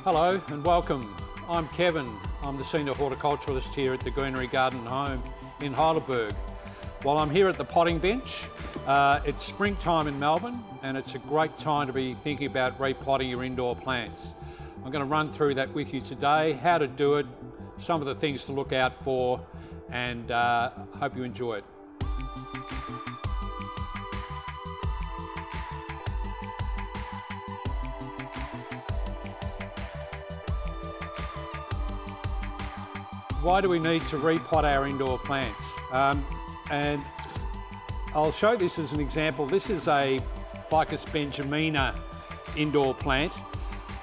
Hello and welcome. I'm Kevin. I'm the Senior Horticulturalist here at the Greenery Garden Home in Heidelberg. While I'm here at the potting bench, it's springtime in Melbourne and it's a great time to be thinking about repotting your indoor plants. I'm going to run through that with you today, how to do it, some of the things to look out for, and hope you enjoy it. Why do we need to repot our indoor plants? And I'll show this as an example. This is a Ficus benjamina indoor plant,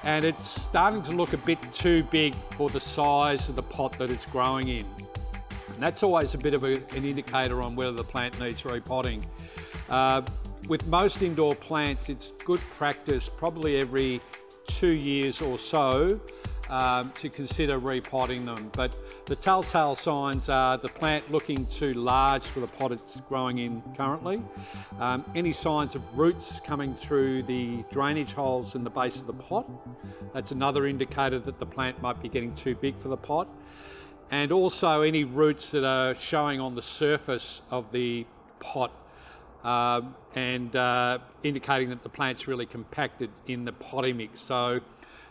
and it's starting to look a bit too big for the size of the pot that it's growing in. And that's always a bit of an indicator on whether the plant needs repotting. With most indoor plants, it's good practice, probably every 2 years or so, to consider repotting them. But the telltale signs are the plant looking too large for the pot it's growing in currently. Any signs of roots coming through the drainage holes in the base of the pot. That's another indicator that the plant might be getting too big for the pot. And also any roots that are showing on the surface of the pot and indicating that the plant's really compacted in the potting mix. So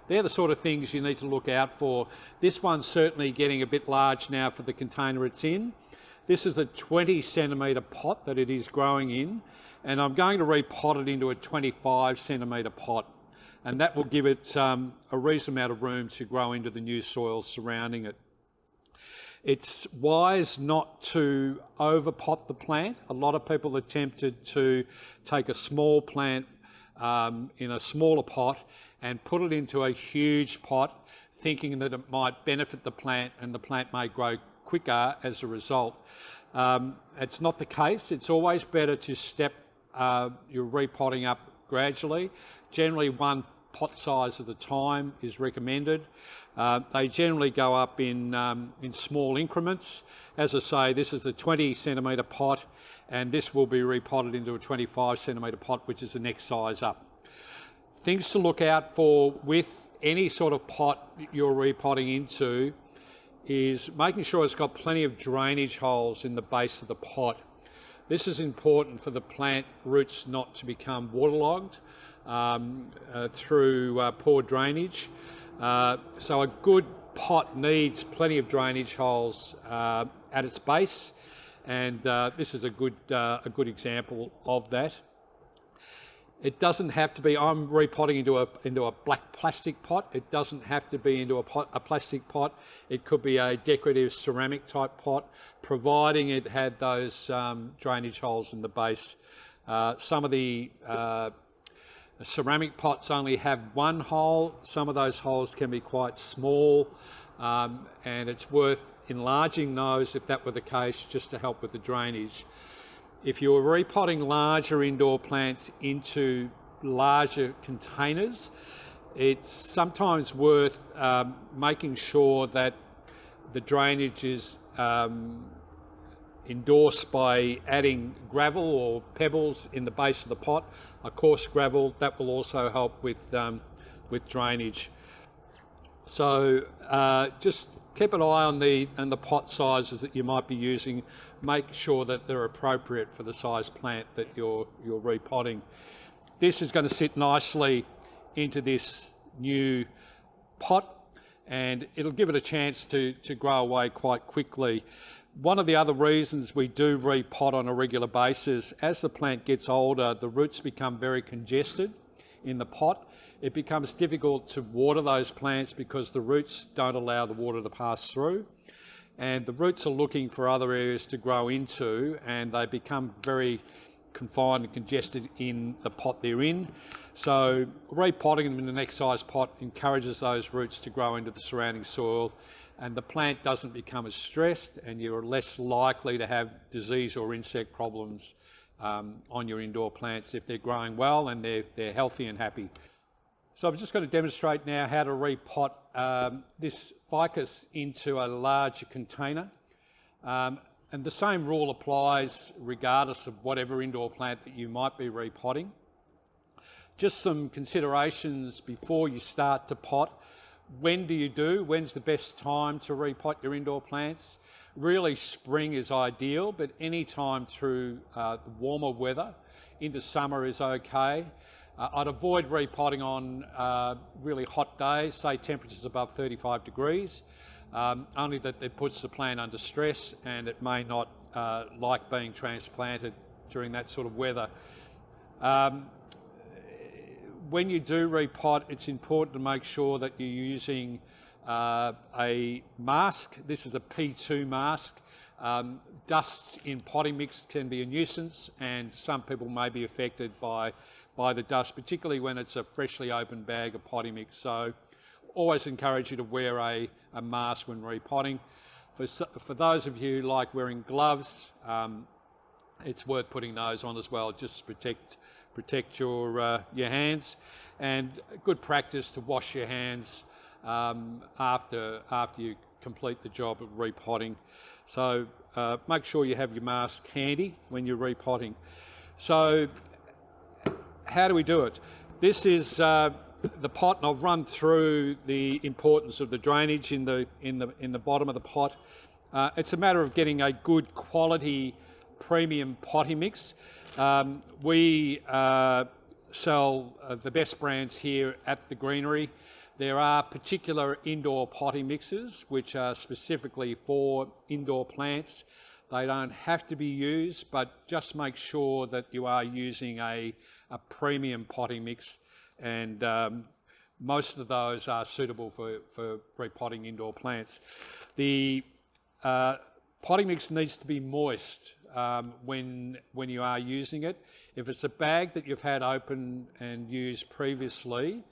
they're the sort of things you need to look out for. This one's certainly getting a bit large now for the container it's in. This is a 20 centimetre pot that it is growing in, and I'm going to repot it into a 25 centimetre pot, and that will give it a reasonable amount of room to grow into the new soil surrounding it. It's wise not to overpot the plant. A lot of people are tempted to take a small plant in a smaller pot and put it into a huge pot, thinking that it might benefit the plant and the plant may grow quicker as a result. It's not the case. It's always better to step your repotting up gradually. Generally, one pot size at a time is recommended. They generally go up in small increments. As I say, this is a 20 centimetre pot, and this will be repotted into a 25 centimetre pot, which is the next size up. Things to look out for with any sort of pot you're repotting into is making sure it's got plenty of drainage holes in the base of the pot. This is important for the plant roots not to become waterlogged through poor drainage. So a good pot needs plenty of drainage holes at its base, and this is a good example of that. It doesn't have to be, I'm repotting into a black plastic pot. It doesn't have to be into a plastic pot. It could be a decorative ceramic type pot, providing it had those drainage holes in the base. Some of the ceramic pots only have one hole. Some of those holes can be quite small, and it's worth enlarging those if that were the case, just to help with the drainage. If you're repotting larger indoor plants into larger containers, it's sometimes worth making sure that the drainage is endorsed by adding gravel or pebbles in the base of the pot. A coarse gravel, that will also help with drainage. So just keep an eye on the pot sizes that you might be using. Make sure that they're appropriate for the size plant that you're repotting. This is going to sit nicely into this new pot, and it'll give it a chance to grow away quite quickly. One of the other reasons we do repot on a regular basis, as the plant gets older, the roots become very congested in the pot. It becomes difficult to water those plants because the roots don't allow the water to pass through. And the roots are looking for other areas to grow into, and they become very confined and congested in the pot they're in. So repotting them in the next size pot encourages those roots to grow into the surrounding soil, and the plant doesn't become as stressed, and you're less likely to have disease or insect problems on your indoor plants if they're growing well and they're healthy and happy. So I'm just going to demonstrate now how to repot this ficus into a larger container. And the same rule applies regardless of whatever indoor plant that you might be repotting. Just some considerations before you start to pot. When's the best time to repot your indoor plants? Really, spring is ideal, but any time through the warmer weather into summer is okay. I'd avoid repotting on really hot days, say temperatures above 35 degrees, only that it puts the plant under stress and it may not like being transplanted during that sort of weather. When you do repot, it's important to make sure that you're using a mask. This is a P2 mask. Dusts in potting mix can be a nuisance, and some people may be affected by the dust, particularly when it's a freshly opened bag of potting mix. So always encourage you to wear a mask when repotting. For those of you who like wearing gloves, it's worth putting those on as well, just to protect your hands. And good practice to wash your hands after you complete the job of repotting. So make sure you have your mask handy when you're repotting. So how do we do it? This is the pot, and I've run through the importance of the drainage in the bottom of the pot. It's a matter of getting a good quality premium potting mix. We sell the best brands here at the Greenery. There are particular indoor potting mixes which are specifically for indoor plants. They don't have to be used, but just make sure that you are using a premium potting mix, and most of those are suitable for repotting indoor plants. The potting mix needs to be moist when you are using it. If it's a bag that you've had open and used previously,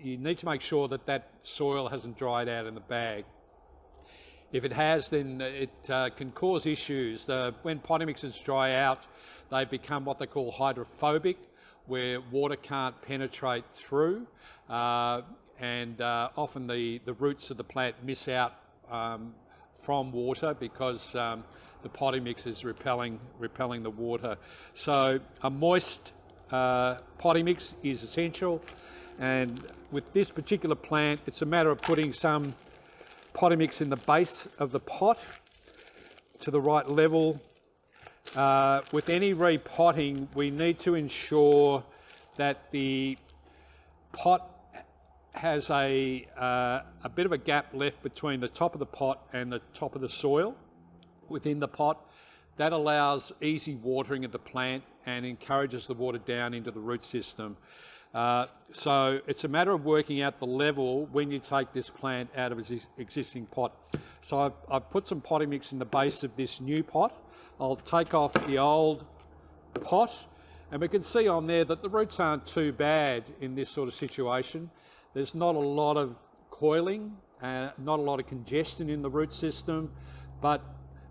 you need to make sure that soil hasn't dried out in the bag. If it has, then it can cause issues. When potting mixes dry out, they become what they call hydrophobic, where water can't penetrate through, and often the roots of the plant miss out from water because the potting mix is repelling the water. So a moist potting mix is essential, and with this particular plant, it's a matter of putting some potting mix in the base of the pot to the right level. With any repotting, we need to ensure that the pot has a bit of a gap left between the top of the pot and the top of the soil within the pot. That allows easy watering of the plant and encourages the water down into the root system. So it's a matter of working out the level when you take this plant out of its existing pot. So I've put some potting mix in the base of this new pot. I'll take off the old pot, and we can see on there that the roots aren't too bad in this sort of situation. There's not a lot of coiling, not a lot of congestion in the root system, but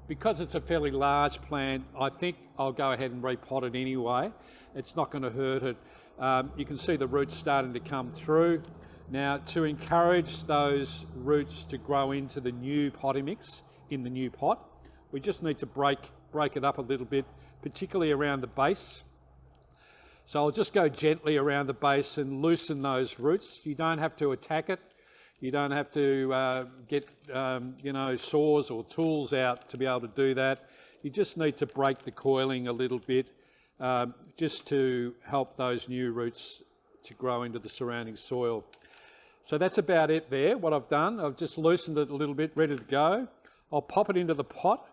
because it's a fairly large plant, I think I'll go ahead and repot it anyway. It's not going to hurt it. You can see the roots starting to come through. Now, to encourage those roots to grow into the new potting mix in the new pot, we just need to break it up a little bit, particularly around the base. So I'll just go gently around the base and loosen those roots. You don't have to attack it. You don't have to get saws or tools out to be able to do that. You just need to break the coiling a little bit, just to help those new roots to grow into the surrounding soil. So that's about it there, what I've done. I've just loosened it a little bit, ready to go. I'll pop it into the pot,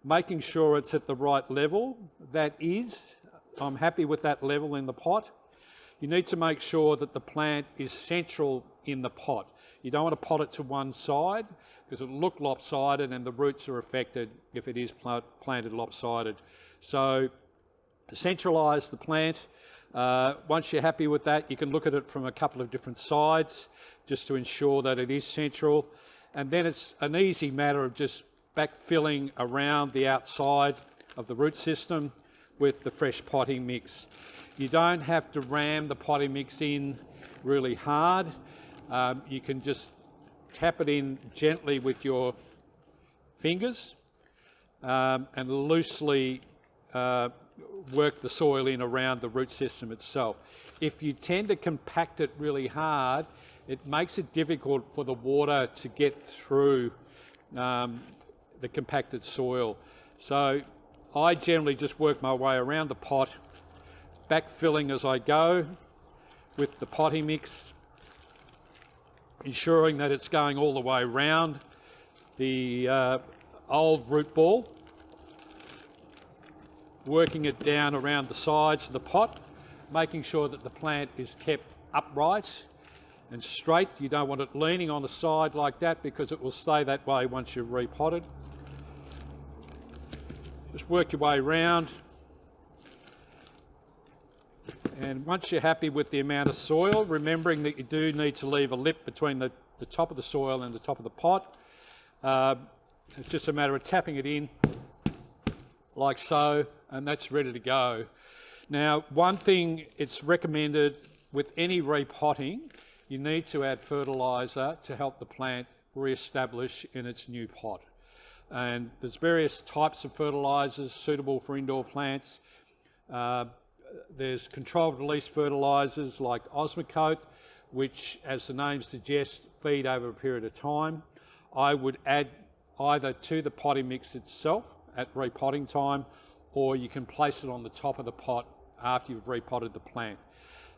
making sure it's at the right level. I'm happy with that level in the pot. You need to make sure that the plant is central in the pot. You don't want to pot it to one side because it'll look lopsided and the roots are affected if it is planted lopsided. So centralise the plant. Once you're happy with that, you can look at it from a couple of different sides just to ensure that it is central. And then it's an easy matter of just backfilling around the outside of the root system with the fresh potting mix. You don't have to ram the potting mix in really hard. You can just tap it in gently with your fingers and loosely work the soil in around the root system itself. If you tend to compact it really hard, it makes it difficult for the water to get through the compacted soil. So I generally just work my way around the pot, backfilling as I go with the potting mix, ensuring that it's going all the way around the old root ball, working it down around the sides of the pot, making sure that the plant is kept upright and straight. You don't want it leaning on the side like that because it will stay that way once you've repotted. Just work your way around. And once you're happy with the amount of soil, remembering that you do need to leave a lip between the top of the soil and the top of the pot. It's just a matter of tapping it in like so, and that's ready to go. Now, one thing it's recommended with any repotting, you need to add fertiliser to help the plant re-establish in its new pot. And there's various types of fertilisers suitable for indoor plants. There's controlled release fertilisers like Osmocote, which, as the name suggests, feed over a period of time. I would add either to the potting mix itself at repotting time, or you can place it on the top of the pot after you've repotted the plant.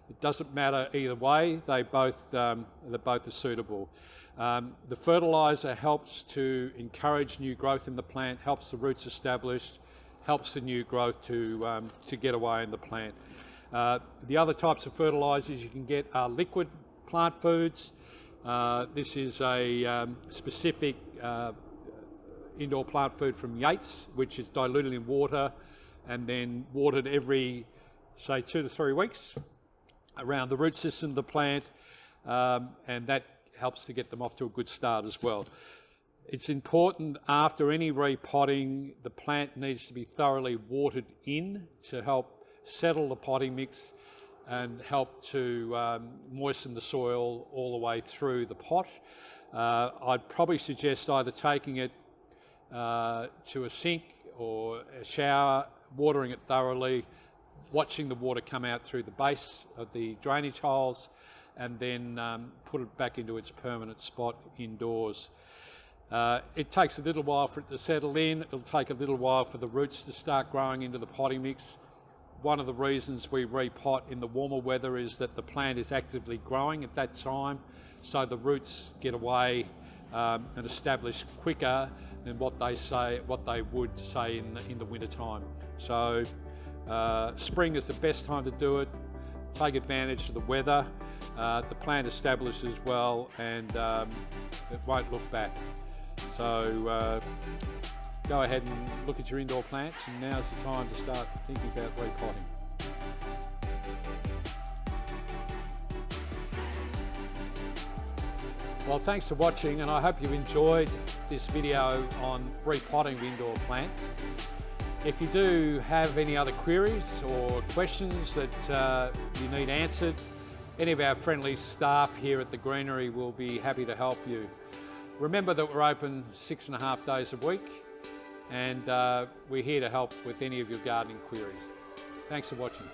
It doesn't matter either way, they're both are suitable. The fertiliser helps to encourage new growth in the plant, helps the roots establish, helps the new growth to get away in the plant. The other types of fertilisers you can get are liquid plant foods. This is a specific indoor plant food from Yates, which is diluted in water and then watered every, say, 2 to 3 weeks around the root system of the plant, and that helps to get them off to a good start as well. It's important after any repotting, the plant needs to be thoroughly watered in to help settle the potting mix and help to moisten the soil all the way through the pot. I'd probably suggest either taking it to a sink or a shower, watering it thoroughly, watching the water come out through the base of the drainage holes, and then put it back into its permanent spot indoors. It takes a little while for it to settle in. It'll take a little while for the roots to start growing into the potting mix. One of the reasons we repot in the warmer weather is that the plant is actively growing at that time, so the roots get away and establish quicker than what they would say in the winter time. So spring is the best time to do it. Take advantage of the weather. The plant establishes well, and it won't look back. So go ahead and look at your indoor plants, and now's the time to start thinking about repotting. Well, thanks for watching, and I hope you've enjoyed this video on repotting indoor plants. If you do have any other queries or questions that you need answered, any of our friendly staff here at the Greenery will be happy to help you. Remember that we're open 6.5 days a week, and we're here to help with any of your gardening queries. Thanks for watching.